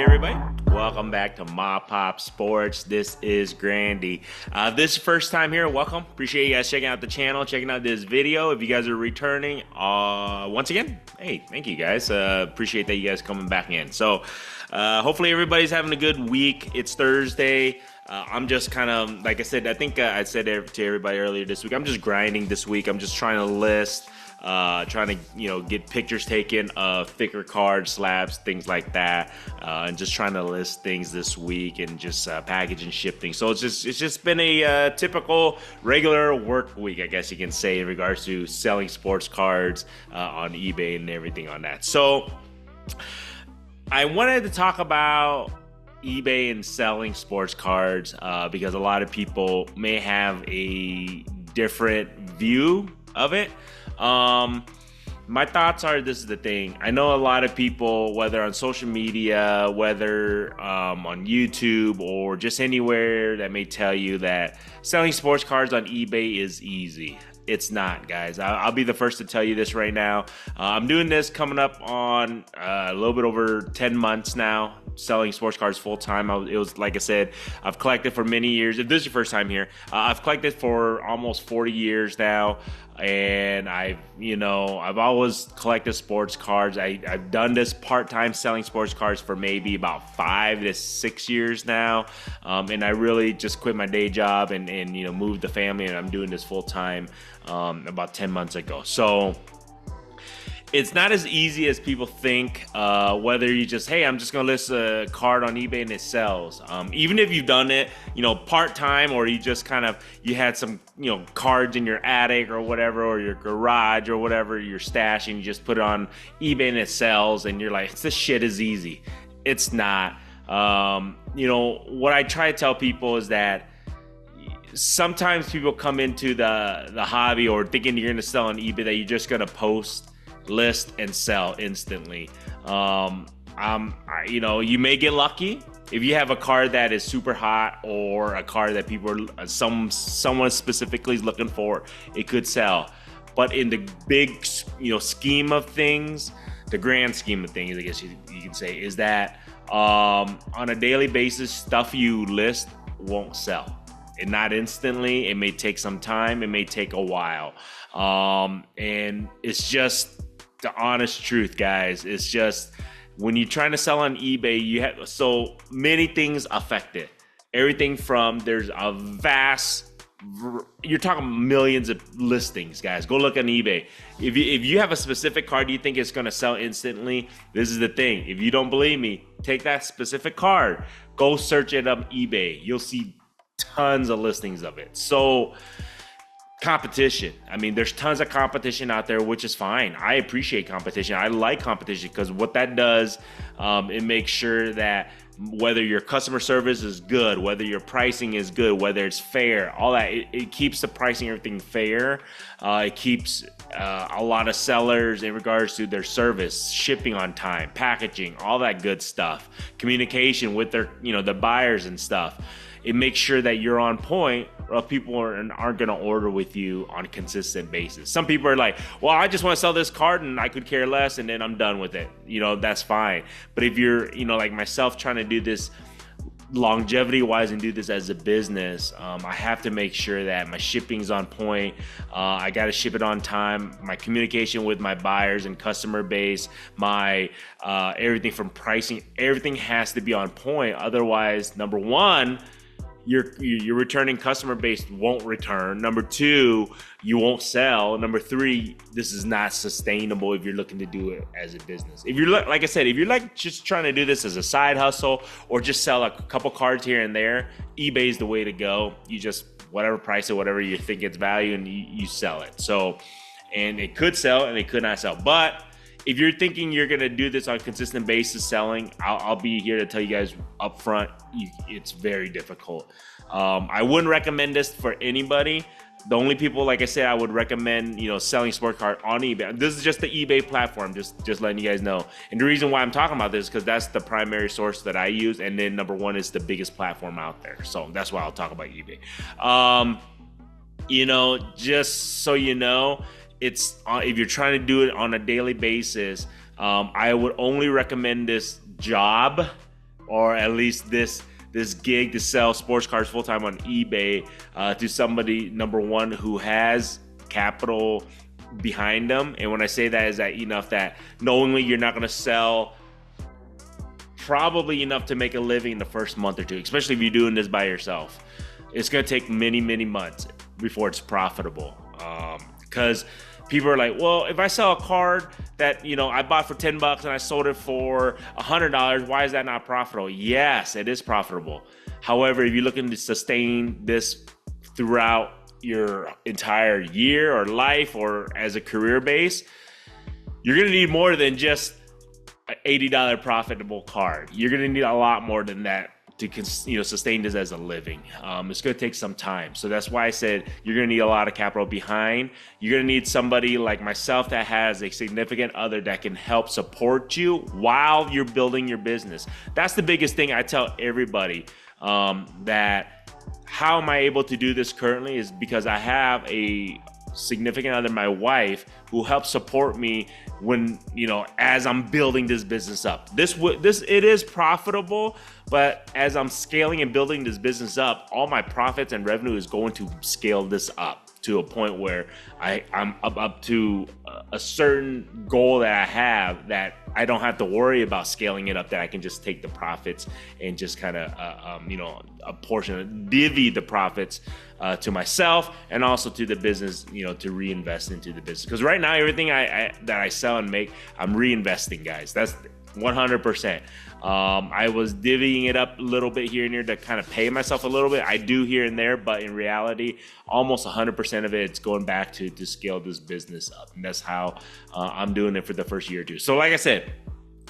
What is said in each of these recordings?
everybody. Welcome back to MAPOP Sports. This is Grandy. This is first time here. Welcome. Appreciate you guys checking out the channel, checking out this video. If you guys are returning, once again, hey, thank you guys. Appreciate that you guys coming back in. So hopefully everybody's having a good week. It's Thursday. I'm just kind of, like I said, I think I said to everybody earlier this week, I'm just grinding this week. I'm just trying to list, trying to, get pictures taken of thicker cards, slabs, things like that, and just trying to list things this week and just package and ship things. So it's just been a typical regular work week, I guess you can say, in regards to selling sports cards on eBay and everything on that. So I wanted to talk about eBay and selling sports cards because a lot of people may have a different view of it. My thoughts are, this is the thing. I know a lot of people, whether on social media, whether on YouTube or just anywhere, that may tell you that selling sports cards on eBay is easy. It's not, guys. I'll be the first to tell you this right now. I'm doing this coming up on a little bit over 10 months now, selling sports cards full time. It was, like I said, I've collected for many years. If this is your first time here, I've collected for almost 40 years now. And I've always collected sports cards. I've done this part-time selling sports cards for maybe about 5 to 6 years now. And I really just quit my day job and moved the family, and I'm doing this full-time about 10 months ago. So it's not as easy as people think, whether you just, hey, I'm just going to list a card on eBay and it sells. Even if you've done it, part-time, or you just you had some, cards in your attic or whatever, or your garage or whatever, your stash, and you just put it on eBay and it sells, and you're like, this shit is easy. It's not. What I try to tell people is that sometimes people come into the hobby or thinking you're going to sell on eBay, that you're just going to post, list, and sell instantly. You may get lucky if you have a card that is super hot, or a card that people are someone specifically is looking for. It could sell, but in the big scheme of things, the grand scheme of things, I guess you can say, is that on a daily basis, stuff you list won't sell. And not instantly. It may take some time. It may take a while. And it's just the honest truth, guys. It's just, when you're trying to sell on eBay, you have so many things affect it. Everything from, there's a vast, you're talking millions of listings, guys. Go look on eBay. If you have a specific card you think it's going to sell instantly, this is the thing. If you don't believe me, take that specific card, go search it on eBay. You'll see tons of listings of it. So competition. I mean, there's tons of competition out there, which is fine. I appreciate competition. I like competition, because what that does, it makes sure that whether your customer service is good, whether your pricing is good, whether it's fair, all that, it keeps the pricing, everything fair. It keeps a lot of sellers in regards to their service, shipping on time, packaging, all that good stuff, communication with their, the buyers and stuff. It makes sure that you're on point, or people aren't going to order with you on a consistent basis. Some people are like, well, I just want to sell this card and I could care less, and then I'm done with it. That's fine. But if you're, like myself, trying to do this longevity-wise and do this as a business, I have to make sure that my shipping's on point. I got to ship it on time. My communication with my buyers and customer base, my everything from pricing, everything has to be on point. Otherwise, number one, your returning customer base won't return. Number two, you won't sell. Number three, this is not sustainable if you're looking to do it as a business. If you're like I said, if you're just trying to do this as a side hustle, or just sell a couple cards here and there, eBay is the way to go. You just, whatever price or whatever you think it's value, and you sell it. So, and it could sell and it could not sell. But if you're thinking you're going to do this on a consistent basis selling, I'll be here to tell you guys up front, it's very difficult. I wouldn't recommend this for anybody. The only people, like I said, I would recommend, selling sport card on eBay. This is just the eBay platform, just letting you guys know. And the reason why I'm talking about this is because that's the primary source that I use. And then number one is the biggest platform out there. So that's why I'll talk about eBay. Just so you know, it's if you're trying to do it on a daily basis, I would only recommend this job or at least this gig to sell sports cards full time on eBay to somebody, number one, who has capital behind them. And when I say that, is that enough that knowingly you're not going to sell probably enough to make a living in the first month or two, especially if you're doing this by yourself. It's going to take many months before it's profitable. Because people are like, well, if I sell a card that, I bought for $10 and I sold it for $100, why is that not profitable? Yes, it is profitable. However, if you're looking to sustain this throughout your entire year or life or as a career base, you're going to need more than just an $80 profitable card. You're going to need a lot more than that to sustain this as a living. It's going to take some time. So that's why I said you're going to need a lot of capital behind. You're going to need somebody like myself that has a significant other that can help support you while you're building your business. That's the biggest thing I tell everybody, that how am I able to do this currently is because I have a significant other, my wife, who helps support me when, as I'm building this business up. It is profitable, but as I'm scaling and building this business up, all my profits and revenue is going to scale this up to a point where I'm up to a certain goal that I have that I don't have to worry about scaling it up, that I can just take the profits and just kind of, a portion, divvy the profits to myself and also to the business, to reinvest into the business. Because right now, everything that I sell and make, I'm reinvesting, guys. That's 100%. I was divvying it up a little bit here and there to kind of pay myself a little bit. I do here and there, but in reality, almost 100% of it's going back to scale this business up. And that's how I'm doing it for the first year or two. So like I said,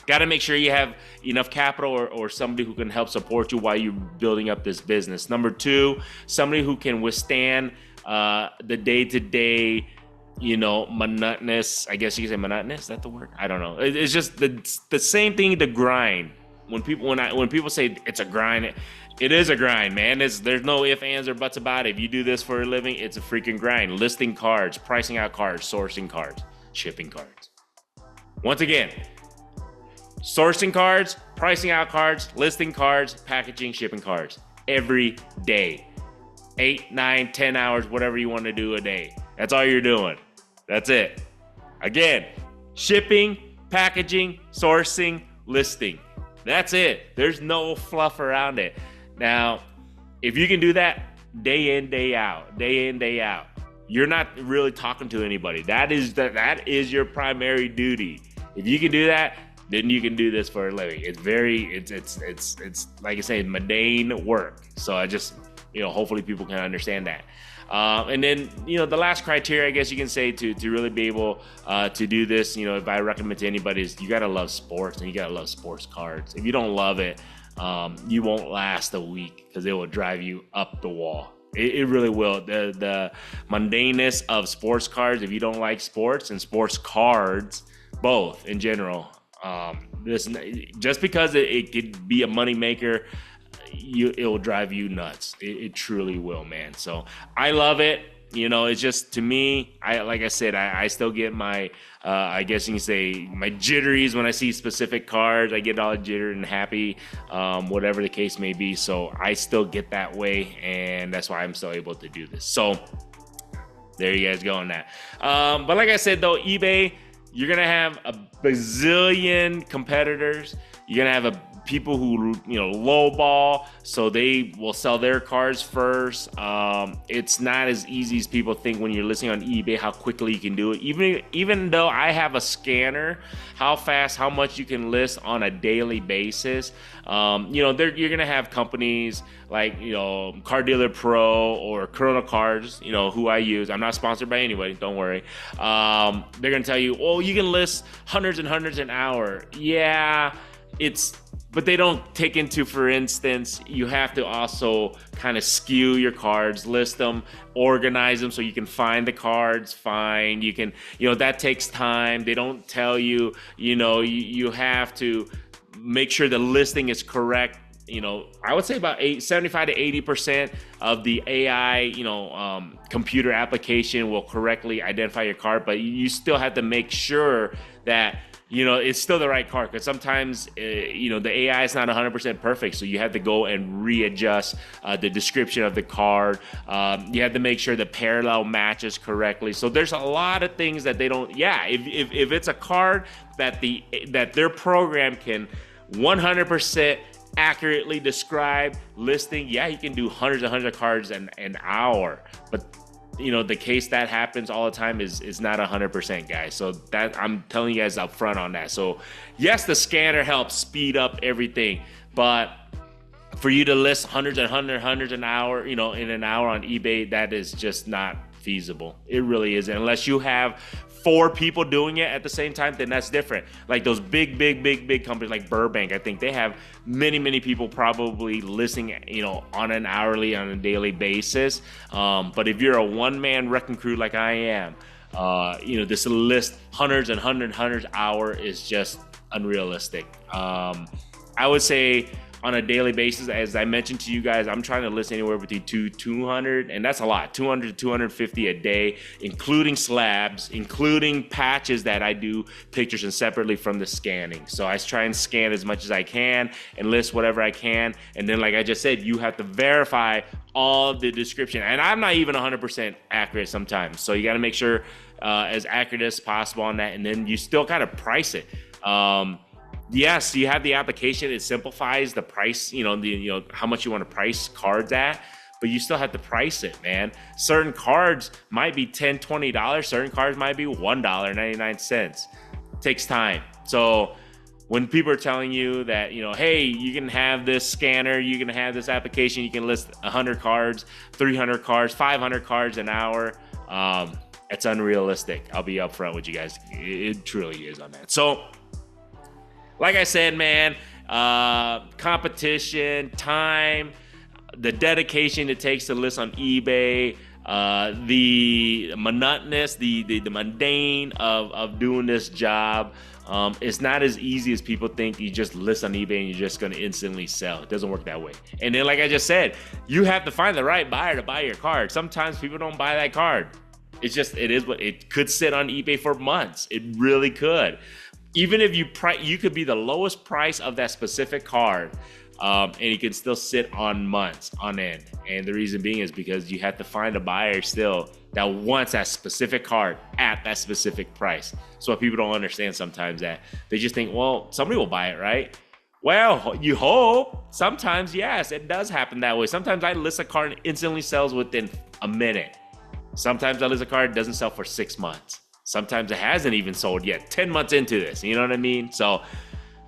got to make sure you have enough capital or somebody who can help support you while you're building up this business. Number two, somebody who can withstand the day-to-day, monotonous, I guess you can say monotonous, is that the word? I don't know. It's just the same thing, the grind. When people say it's a grind, it is a grind, man. There's no ifs, ands, or buts about it. If you do this for a living, it's a freaking grind. Listing cards, pricing out cards, sourcing cards, shipping cards. Once again, sourcing cards, pricing out cards, listing cards, packaging, shipping cards every day. 8, 9, 10 hours, whatever you want to do a day. That's all you're doing. That's it. Again, shipping, packaging, sourcing, listing. That's it. There's no fluff around it. Now, if you can do that day in, day out, you're not really talking to anybody. That is your primary duty. If you can do that, then you can do this for a living. It's like I say, mundane work. So I just, hopefully people can understand that. And then, the last criteria, I guess you can say, to really be able to do this, if I recommend to anybody, is you got to love sports and you got to love sports cards. If you don't love it, you won't last a week because it will drive you up the wall. It really will. The mundaneness of sports cards, if you don't like sports and sports cards, both in general, just because it could be a moneymaker, it will drive you nuts. It truly will, man. So I love it. It's just, to me, like I said, I still get my, I guess you can say, my jitteries when I see specific cards. I get all jittered and happy, whatever the case may be. So I still get that way, and that's why I'm still able to do this. So there you guys go on that. But like I said, though, eBay, you're going to have a bazillion competitors. You're going to have people who, lowball, so they will sell their cards first. It's not as easy as people think when you're listing on eBay, how quickly you can do it. Even though I have a scanner, how much you can list on a daily basis. You're gonna have companies like, Card Dealer Pro or Corona Cards, who I use. I'm not sponsored by anybody, don't worry. They're gonna tell you, oh, you can list hundreds and hundreds an hour. Yeah, but they don't take into, for instance, you have to also kind of skew your cards, list them, organize them so you can find the cards, you can, that takes time. They don't tell you, you have to make sure the listing is correct. I would say about 75 to 80% of the AI, computer application will correctly identify your card, but you still have to make sure that it's still the right card, because sometimes, the AI is not 100% perfect. So you have to go and readjust the description of the card. You have to make sure the parallel matches correctly. So there's a lot of things that they don't, if it's a card that their program can 100% accurately describe listing, you can do hundreds and hundreds of cards in an hour. But the case that happens all the time is not 100%, guys. So that, I'm telling you guys up front on that. So yes, the scanner helps speed up everything, but for you to list hundreds an hour, in an hour on eBay, that is just not feasible. It really isn't. Unless you have 4 people doing it at the same time, then that's different. Like those big companies like Burbank, I think they have many people probably listing, on an hourly, on a daily basis. But if you're a one-man wrecking crew like I am, this list hundreds hour is just unrealistic. I would say on a daily basis, as I mentioned to you guys, I'm trying to list anywhere between 200, and that's a lot, 200 to 250 a day, including slabs, including patches that I do pictures and separately from the scanning. So I try and scan as much as I can and list whatever I can. And then, like I just said, you have to verify all the description. And I'm not even 100% accurate sometimes. So you got to make sure as accurate as possible on that. And then you still got to price it. Yes, you have the application. It simplifies the price, how much you want to price cards at, but you still have to price it, man. Certain cards might be $10, $20. Certain cards might be $1.99. It takes time. So when people are telling you that, hey, you can have this scanner, you can have this application, you can list 100 cards, 300 cards, 500 cards an hour, it's unrealistic. I'll be upfront with you guys. It truly is on that. So, like I said, man, competition, time, the dedication it takes to list on eBay, the monotonous, the mundane of doing this job. It's not as easy as people think. You just list on eBay and you're just going to instantly sell. It doesn't work that way. And then, like I just said, you have to find the right buyer to buy your card. Sometimes people don't buy that card. It could sit on eBay for months. It really could. Even if you could be the lowest price of that specific card, and you can still sit on months on end. And the reason being is because you have to find a buyer still that wants that specific card at that specific price. So what people don't understand sometimes, that they just think, well, somebody will buy it, right? Well, you hope. Sometimes, yes, it does happen that way. Sometimes I list a card and instantly sells within a minute. Sometimes I list a card, doesn't sell for 6 months. Sometimes it hasn't even sold yet, 10 months into this, you know what I mean? So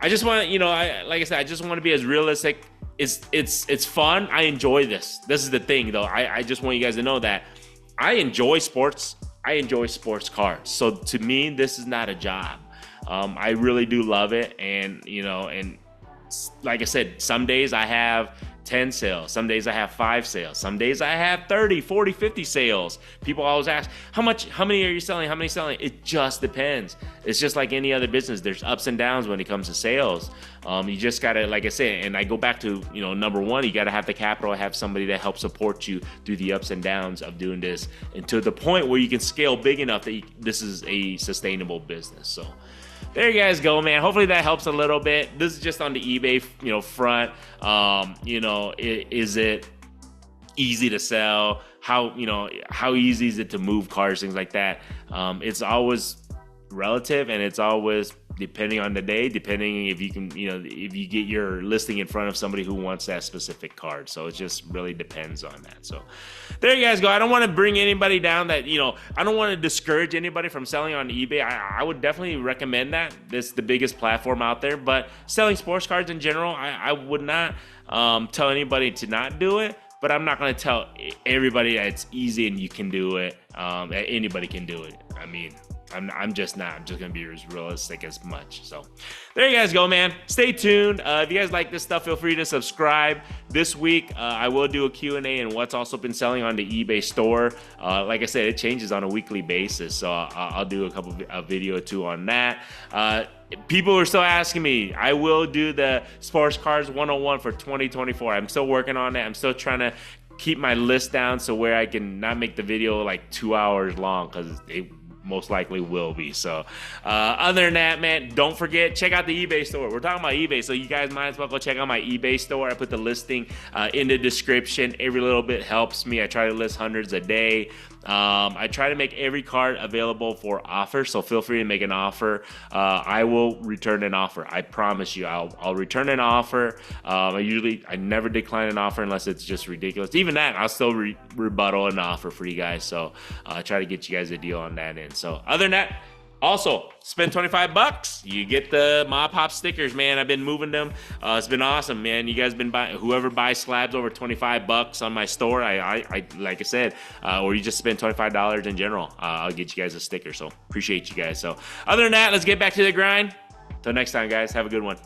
I just want, like I said, I just want to be as realistic. It's fun. I enjoy this. This is the thing, though. I just want you guys to know that I enjoy sports. I enjoy sports cards. So to me, this is not a job. I really do love it. And, and like I said, some days I have 10 sales. Some days I have 5 sales. Some days I have 30, 40, 50 sales. People always ask, how many are you selling? How many selling? It just depends. It's just like any other business. There's ups and downs when it comes to sales. You just gotta, like I said, and I go back to, number one, you gotta have the capital, have somebody that helps support you through the ups and downs of doing this, and to the point where you can scale big enough that this is a sustainable business. So there you guys go, man. Hopefully that helps a little bit. This is just on the eBay, front. Is it easy to sell? How easy is it to move cards, things like that? It's always relative, and it's always depending on the day, depending if you can, if you get your listing in front of somebody who wants that specific card. So it just really depends on that. So there you guys go. I don't want to bring anybody down that, I don't want to discourage anybody from selling on eBay. I would definitely recommend that. This is the biggest platform out there, but selling sports cards in general, I would not tell anybody to not do it, but I'm not going to tell everybody that it's easy and you can do it, that anybody can do it. I mean, I'm just not. I'm just going to be as realistic as much. So there you guys go, man. Stay tuned. If you guys like this stuff, feel free to subscribe. This week, I will do a Q&A and what's also been selling on the eBay store. Like I said, it changes on a weekly basis. So I'll do a video or two on that. People are still asking me. I will do the Sports Cards 101 for 2024. I'm still working on it. I'm still trying to keep my list down so where I can not make the video like 2 hours long, because most likely will be. So other than that, man, don't forget, check out the eBay store. We're talking about eBay, so you guys might as well go check out my eBay store. I put the listing in the description. Every little bit helps me. I try to list hundreds a day. I try to make every card available for offer, so feel free to make an offer. I will return an offer. I promise you, I'll return an offer. I never decline an offer unless it's just ridiculous. Even that, I'll still rebuttal an offer for you guys. So I try to get you guys a deal on that end. So other than that, also, spend 25 bucks. You get the MAPOP stickers, man. I've been moving them. It's been awesome, man. You guys been buying, whoever buys slabs over 25 bucks on my store, I like I said, or you just spend $25 in general, I'll get you guys a sticker. So appreciate you guys. So other than that, let's get back to the grind. Till next time, guys, have a good one.